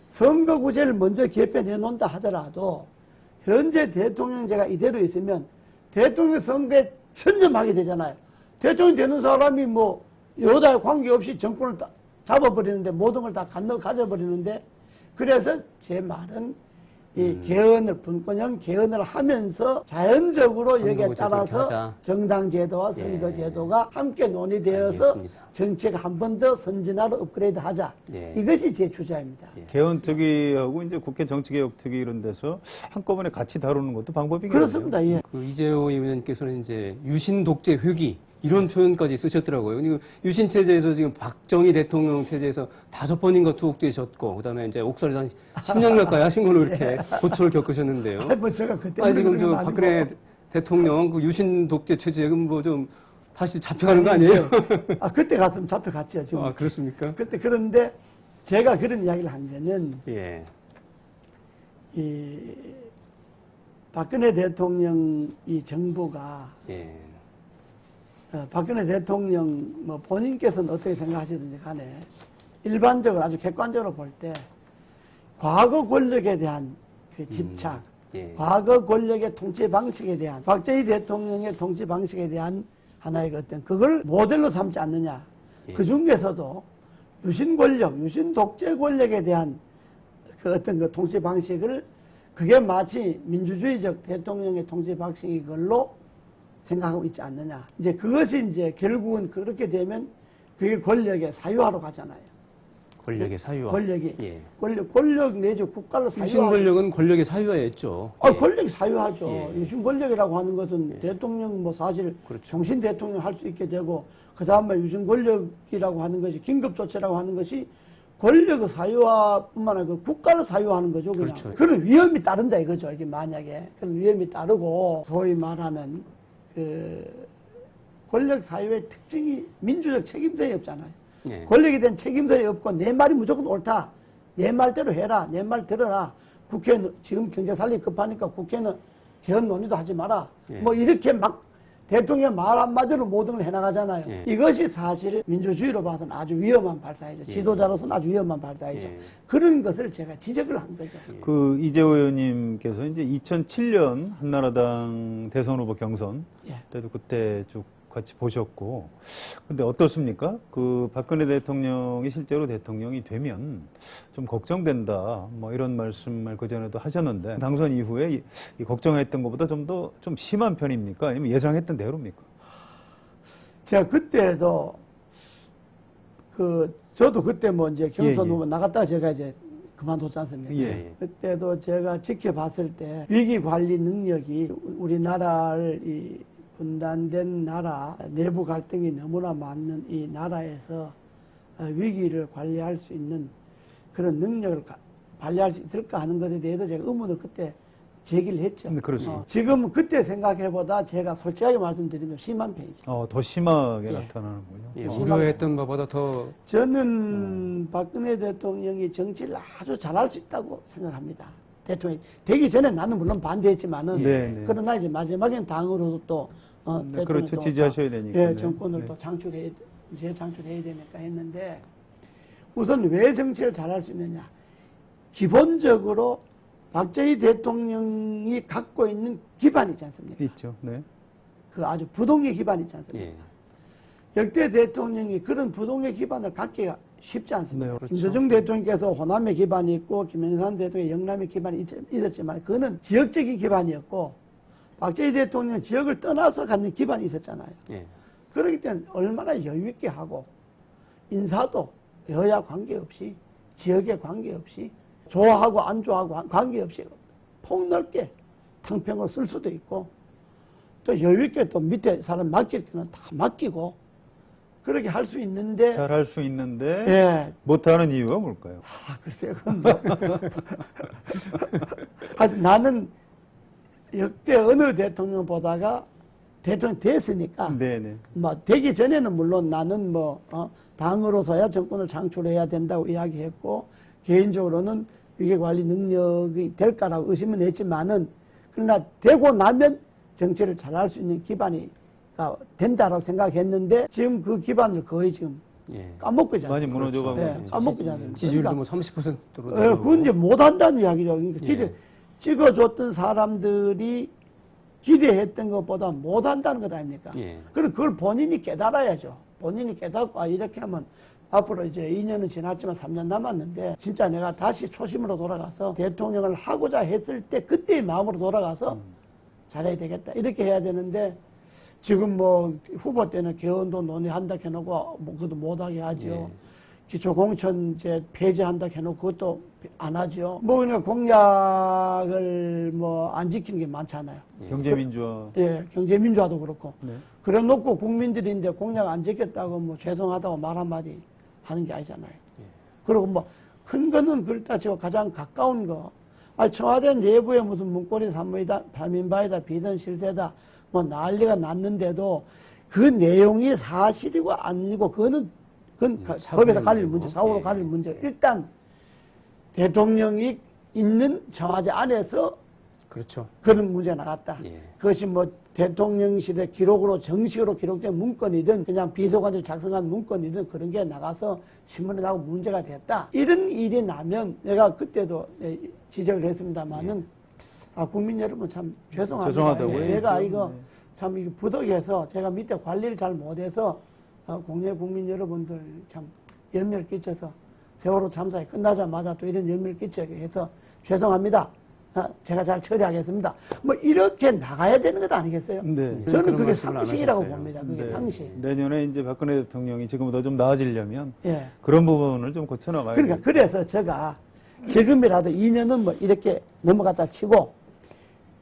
선거구제를 먼저 개편해 놓는다 하더라도 현재 대통령제가 이대로 있으면 대통령 선거에 천점하게 되잖아요. 대통령 되는 사람이 뭐 여당에 관계없이 정권을 다 잡아버리는데 모든 걸 다 가져버리는데 그래서 제 말은 이 개헌을 분권형 개헌을 하면서 자연적으로 여기에 선거구제 따라서 그렇게 하자. 정당제도와 예. 선거제도가 함께 논의되어서 알겠습니다. 정치가 한 번 더 선진화로 업그레이드하자. 예. 이것이 제 주장입니다. 예. 개헌특위하고 이제 국회 정치개혁특위 이런 데서 한꺼번에 같이 다루는 것도 방법이겠네요. 그렇습니다. 예. 그 이재호 의원님께서는 이제 유신 독재 회귀 이런 표현까지 쓰셨더라고요. 그리고 유신 체제에서 지금 박정희 대통령 체제에서 5번인가 투옥되셨고 그다음에 이제 옥살이 한 10년 가까이 하신 걸로 이렇게 고초를 겪으셨는데요. 뭐 제가 그때 지금 저 박근혜 대통령 그 유신 독재 체제 뭐 좀 다시 잡혀가는 거 아니에요? 그때 갔으면 잡혀갔죠. 지금. 아 그렇습니까? 그때 그런데 제가 그런 이야기를 한 거는 예. 이 박근혜 대통령 이 정부가 예. 박근혜 대통령 뭐 본인께서는 어떻게 생각하시든지 간에 일반적으로 아주 객관적으로 볼 때 과거 권력에 대한 그 집착, 예. 과거 권력의 통치 방식에 대한 박정희 대통령의 통치 방식에 대한 하나의 그 어떤 그걸 모델로 삼지 않느냐. 예. 그 중에서도 유신 권력, 유신 독재 권력에 대한 그 어떤 그 통치 방식을 그게 마치 민주주의적 대통령의 통치 방식인 걸로 생각하고 있지 않느냐. 이제 그것이 이제 결국은 그렇게 되면 그게 권력의 사유화로 가잖아요. 권력의 사유화. 권력이 예. 권력 내지 국가를 유신 사유화. 권력은 권력의 사유화였죠. 권력이 사유하죠. 예. 유신 권력이라고 하는 것은 대통령 뭐 사실 그렇죠. 정신 대통령 할 수 있게 되고 그 다음에 유신 권력이라고 하는 것이 긴급 조치라고 하는 것이 권력의 사유화뿐만 아니라 국가를 사유화하는 거죠. 그냥. 그렇죠. 그런 위험이 따른다 이거죠. 이게 만약에 그런 위험이 따르고 소위 말하는 그 권력 사유의 특징이 민주적 책임성이 없잖아요. 예. 권력에 대한 책임성이 없고 내 말이 무조건 옳다. 내 말대로 해라. 내 말 들어라. 국회는 지금 경제 살리기 급하니까 국회는 개헌 논의도 하지 마라. 예. 뭐 이렇게 막 대통령 말 한마디로 모든 걸 해나가잖아요. 예. 이것이 사실 민주주의로 봐서는 아주 위험한 발상이죠. 지도자로서는 아주 위험한 발상이죠. 예. 그런 것을 제가 지적을 한 거죠. 그 이재호 의원님께서 이제 2007년 한나라당 대선 후보 경선 예. 때도 그때 쭉 같이 보셨고, 근데 어떻습니까? 그 박근혜 대통령이 실제로 대통령이 되면 좀 걱정된다, 뭐 이런 말씀을 그 전에도 하셨는데, 당선 이후에 이 걱정했던 것보다 좀 더 좀 심한 편입니까? 아니면 예상했던 대로입니까? 제가 그때도 저도 그때 뭐 이제 경선 예, 예. 후보 나갔다가 제가 이제 그만뒀지 않습니까? 예. 그때도 제가 지켜봤을 때 위기 관리 능력이 우리나라를 이 분단된 나라, 내부 갈등이 너무나 많은 이 나라에서 위기를 관리할 수 있는 그런 능력을 발휘할 수 있을까 하는 것에 대해서 제가 의문을 그때 제기를 했죠. 네, 그렇습니다. 지금 그때 생각해보다 제가 솔직하게 말씀드리면 심한 편이죠. 더 심하게 예. 나타나는군요. 예, 우려했던 것보다 더 저는 박근혜 대통령이 정치를 아주 잘할 수 있다고 생각합니다. 대통령이 되기 전에 나는 물론 반대했지만은 네, 네. 그러나 이제 마지막엔 당으로서 또 네, 그렇죠. 지지하셔야 되니까. 예, 네. 정권을 네. 또 재창출해야 되니까 했는데 우선 왜 정치를 잘할 수 있느냐? 기본적으로 박정희 대통령이 갖고 있는 기반이 있지 않습니까? 있죠. 네. 그 아주 부동의 기반이 있지 않습니까? 예. 역대 대통령이 그런 부동의 기반을 갖기가 쉽지 않습니다. 네, 그렇죠. 김대중 대통령께서 호남의 기반이 있고 김영삼 대통령이 영남의 기반이 있었지만 그거는 지역적인 기반이었고 박정희 대통령은 지역을 떠나서 갖는 기반이 있었잖아요. 예. 그렇기 때문에 얼마나 여유 있게 하고 인사도 여야 관계없이 지역에 관계없이 좋아하고 안 좋아하고 관계없이 폭넓게 탕평을 쓸 수도 있고 또 여유 있게 또 밑에 사람 맡길 때는 다 맡기고 그렇게 할 수 있는데 잘할 수 있는데 예. 못하는 이유가 뭘까요? 글쎄요. 그건 뭐. 나는 역대 어느 대통령 보다가 대통령 됐으니까 네네. 뭐 되기 전에는 물론 나는 뭐 당으로서야 정권을 창출해야 된다고 이야기했고 개인적으로는 위기관리 능력이 될까라고 의심은 했지만은 그러나 되고 나면 정치를 잘할 수 있는 기반이 된다라고 생각했는데 지금 그 기반을 거의 지금 예. 까먹고 있잖아요. 많이 무너져가고 네, 있죠. 까먹고 있잖아요. 지지율도 뭐 30%로 그건 이제 못한다는 이야기죠. 그러니까 예. 찍어줬던 사람들이 기대했던 것보다 못한다는 것 아닙니까? 예. 그럼 그걸 본인이 깨달아야죠. 본인이 깨닫고 이렇게 하면 앞으로 이제 2년은 지났지만 3년 남았는데 진짜 내가 다시 초심으로 돌아가서 대통령을 하고자 했을 때 그때의 마음으로 돌아가서 잘해야 되겠다. 이렇게 해야 되는데 지금 뭐 후보 때는 개헌도 논의한다 해놓고 뭐 그것도 못하게 하죠. 예. 기초공천 이제 폐지한다 해놓고 그것도 안 하죠. 뭐 그러니까 공약을 뭐 안 지키는 게 많잖아요. 경제민주화. 예, 경제민주화도 그렇고. 네. 그래 놓고 국민들인데 공약 안 지켰다고 뭐 죄송하다고 말 한마디 하는 게 아니잖아요. 그리고 뭐 큰 거는 그렇다 치고 가장 가까운 거. 청와대 내부에 무슨 문고리 삼인바이다 비선실세다 뭐 난리가 났는데도 그 내용이 사실이고 아니고 그건 법에서 갈릴 문제, 사후로 갈릴 문제. 일단 대통령이 있는 청와대 안에서 그렇죠. 그런 문제가 나갔다. 예. 그것이 뭐 대통령실의 기록으로 정식으로 기록된 문건이든 그냥 비서관들이 작성한 문건이든 그런 게 나가서 신문에 나고 문제가 됐다. 이런 일이 나면 내가 그때도 지적을 했습니다만은 국민 여러분 참 죄송합니다. 죄송하다고요? 제가 네. 이거 참 이거 부덕해서 제가 밑에 관리를 잘 못해서 국내 국민 여러분들 참 연멸 끼쳐서 세월호 참사에 끝나자마자 또 이런 연멸 끼치게 해서 죄송합니다. 제가 잘 처리하겠습니다. 뭐 이렇게 나가야 되는 것 아니겠어요? 네. 저는 그런 그게 말씀을 안 상식이라고 하셨어요. 봅니다. 그게 네. 상식. 내년에 이제 박근혜 대통령이 지금보다 좀 나아지려면 예. 그런 부분을 좀 고쳐나가야 그러니까 돼요. 그래서 제가 지금이라도 2년은 뭐 이렇게 넘어갔다 치고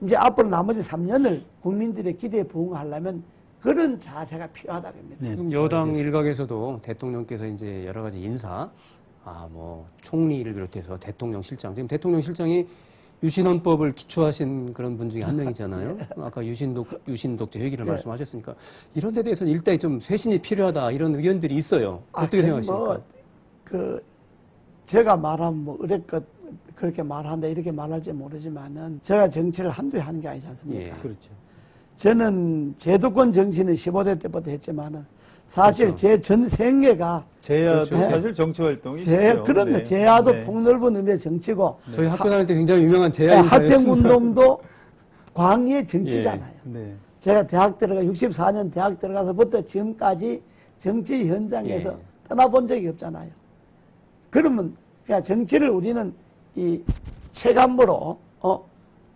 이제 앞으로 나머지 3년을 국민들의 기대에 부응하려면 그런 자세가 필요하다고 봅니다. 네. 지금 여당 일각에서도 대통령께서 이제 여러 가지 인사, 뭐 총리를 비롯해서 대통령 실장, 지금 대통령 실장이 유신헌법을 기초하신 그런 분 중에 한 명이잖아요. 아까 유신독재 회기를 네. 말씀하셨으니까 이런 데 대해서는 일단 좀 쇄신이 필요하다 이런 의견들이 있어요. 어떻게 생각하십니까? 제가 말하면 뭐 어렵것 그렇게 말한다 이렇게 말할지 모르지만은 제가 정치를 한두에 하는 게 아니지 않습니까? 예. 그렇죠. 저는 제도권 정치는 15대 때부터 했지만은 사실 그렇죠. 제 전 생애가 제야도 그렇죠. 사실 정치 활동이 그럼요. 네. 제야도 네. 폭넓은 의미의 정치고 저희 학교 다닐 때 굉장히 유명한 제야 인사였습니다. 학생운동도 광의의 정치잖아요. 네. 제가 대학 들어가 64년 대학 들어가서부터 지금까지 정치 현장에서 예. 떠나본 적이 없잖아요. 그러면 그냥 정치를 우리는 이 체감으로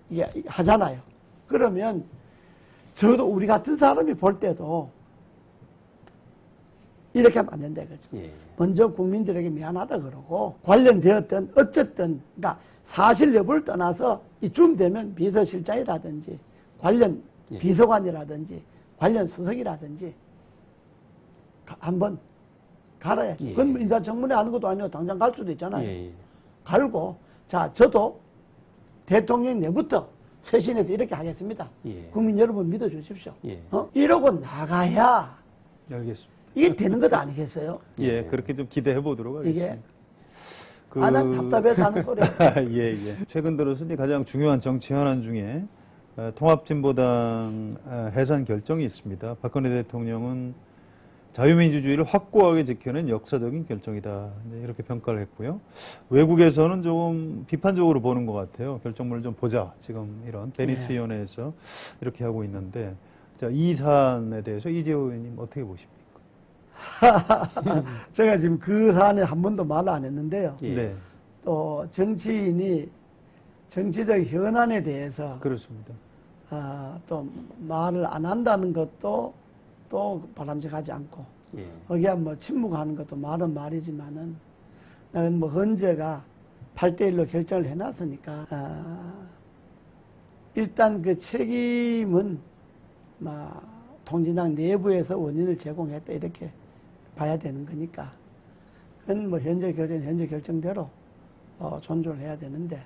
이게 하잖아요. 그러면 저도 우리 같은 사람이 볼 때도 이렇게 하면 안 된다 그죠. 예. 먼저 국민들에게 미안하다 그러고 관련되었던 어쨌든 그러니까 사실 여부를 떠나서 이쯤 되면 비서실장이라든지 관련 예. 비서관이라든지 관련 수석이라든지 한번 갈아야지. 예. 그건 뭐 인사청문회 하는 것도 아니고 당장 갈 수도 있잖아요. 예. 갈고 자 저도 대통령 내부터 쇄신해서 이렇게 하겠습니다. 예. 국민 여러분 믿어주십시오. 예. 이러고 나가야 알겠습니다. 이게 되는 것 아니겠어요? 예, 그렇게 좀 기대해 보도록 하겠습니다. 이게 난 답답해서 하는 소리야. 예, 예. 최근 들어서 이제 가장 중요한 정치 현안 중에 통합진보당 해산 결정이 있습니다. 박근혜 대통령은 자유민주주의를 확고하게 지켜낸 역사적인 결정이다. 이제 이렇게 평가를 했고요. 외국에서는 조금 비판적으로 보는 것 같아요. 결정문을 좀 보자. 지금 이런 베니스 위원회에서 이렇게 하고 있는데, 자, 이 사안에 대해서 이재호 의원님 어떻게 보십니까? 제가 지금 그 사안에 한 번도 말을 안 했는데요. 예. 네, 또 정치인이 정치적 현안에 대해서 그렇습니다. 또 말을 안 한다는 것도 또 바람직하지 않고 예. 거기에 뭐 침묵하는 것도 말은 말이지만은 나는 뭐 헌재가 8대1로 결정을 해놨으니까 일단 그 책임은 통진당 내부에서 원인을 제공했다 이렇게 봐야 되는 거니까 그건 뭐 현재 결정대로 존중을 해야 되는데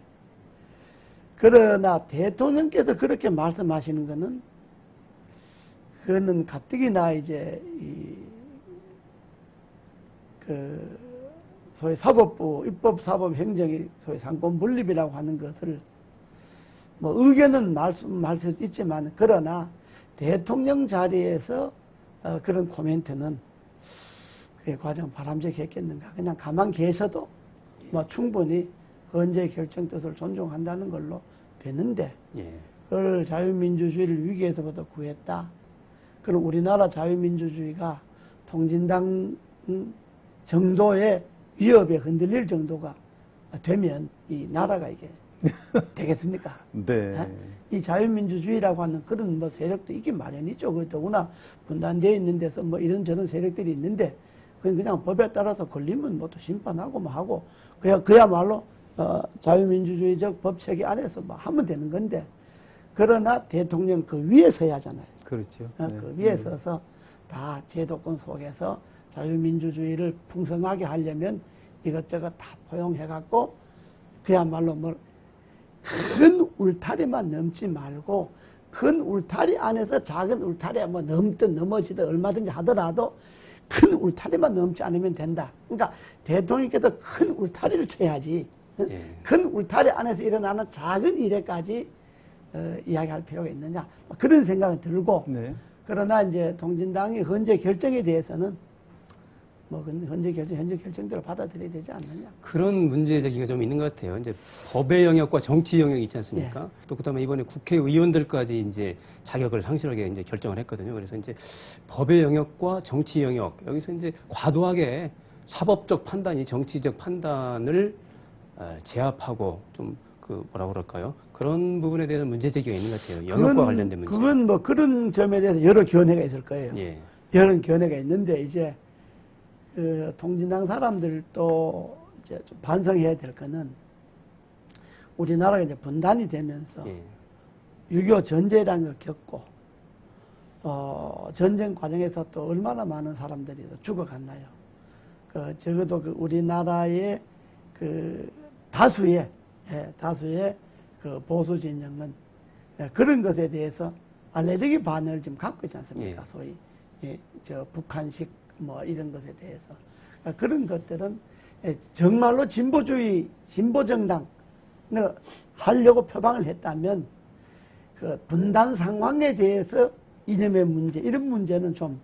그러나 대통령께서 그렇게 말씀하시는 거는 그거는 가뜩이나 이제 소위 사법부, 입법, 사법, 행정이 소위 상권 분립이라고 하는 것을 뭐 의견은 말할 수 있지만 그러나 대통령 자리에서 그런 코멘트는 그게 과정 바람직했겠는가. 그냥 가만 계셔도 뭐 충분히 헌재의 결정 뜻을 존중한다는 걸로 되는데 예. 그걸 자유민주주의를 위기에서부터 구했다. 그럼 우리나라 자유민주주의가 통진당 정도의 위협에 흔들릴 정도가 되면 이 나라가 이게 되겠습니까? 네. 이 자유민주주의라고 하는 그런 뭐 세력도 있긴 마련이죠. 그 더구나 분단되어 있는 데서 뭐 이런저런 세력들이 있는데 그냥 법에 따라서 걸리면 뭐 또 심판하고 뭐 하고 그야말로 자유민주주의적 법 체계 안에서 뭐 하면 되는 건데 그러나 대통령 그 위에 서야 하잖아요. 그렇죠. 그 위에 서서 다 제도권 속에서 자유민주주의를 풍성하게 하려면 이것저것 다 포용해갖고 그야말로 뭐 큰 울타리만 넘지 말고 큰 울타리 안에서 작은 울타리에 뭐 넘든 넘어지든 얼마든지 하더라도 큰 울타리만 넘지 않으면 된다. 그러니까 대통령께서 큰 울타리를 쳐야지. 예. 큰 울타리 안에서 일어나는 작은 일에까지 이야기할 필요가 있느냐. 그런 생각이 들고 네. 그러나 이제 통진당이 헌재 결정에 대해서는 뭐 현재 결정대로 받아들여야 되지 않느냐. 그런 문제 제기가 좀 있는 것 같아요. 이제 법의 영역과 정치 영역이 있지 않습니까? 또 그다음에 이번에 국회의원들까지 이제 자격을 상실하게 이제 결정을 했거든요. 그래서 이제 법의 영역과 정치 영역 여기서 이제 과도하게 사법적 판단이 정치적 판단을 제압하고 좀 그 뭐라 그럴까요? 그런 부분에 대한 문제 제기가 있는 것 같아요. 영역과 관련된 문제. 그건 뭐 그런 점에 대해서 여러 견해가 있을 거예요. 예. 여러 견해가 있는데 이제 그 통진당 사람들도 이제 좀 반성해야 될 거는 우리나라가 이제 분단이 되면서 예. 6.25 전쟁이라는 걸 겪고 전쟁 과정에서 또 얼마나 많은 사람들이 또 죽어갔나요. 적어도 그 우리나라의 그 다수의 그 보수 진영은 그런 것에 대해서 알레르기 반응을 지금 갖고 있지 않습니까? 예. 소위 저 북한식 뭐 이런 것에 대해서 그런 것들은 정말로 진보 정당을 하려고 표방을 했다면 그 분단 상황에 대해서 이념의 문제 이런 문제는 좀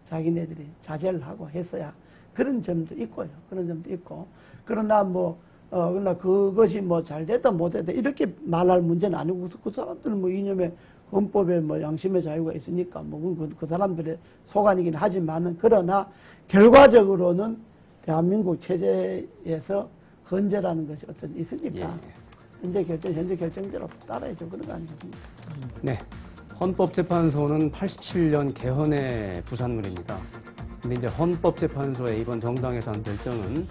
자기네들이 자제를 하고 했어야 그런 점도 있고요. 그런 점도 있고 그러나 그러나 그것이 뭐 잘 됐다 못했다 이렇게 말할 문제는 아니고 그 사람들은 뭐 이념의 헌법에 뭐 양심의 자유가 있으니까 그 사람들의 소관이긴 하지만은 그러나 결과적으로는 대한민국 체제에서 헌재라는 것이 어떤 있으니까 현재 결정대로 따라야죠. 그런 거 아니겠습니까? 네. 헌법재판소는 87년 개헌의 부산물입니다. 근데 이제 헌법재판소의 이번 정당에서 한 결정은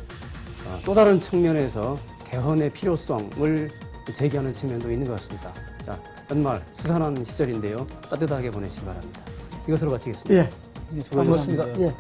또 다른 측면에서 개헌의 필요성을 제기하는 측면도 있는 것 같습니다. 자, 연말 수산한 시절인데요. 따뜻하게 보내시기 바랍니다. 이것으로 마치겠습니다. 예. 예, 고맙습니다. 예.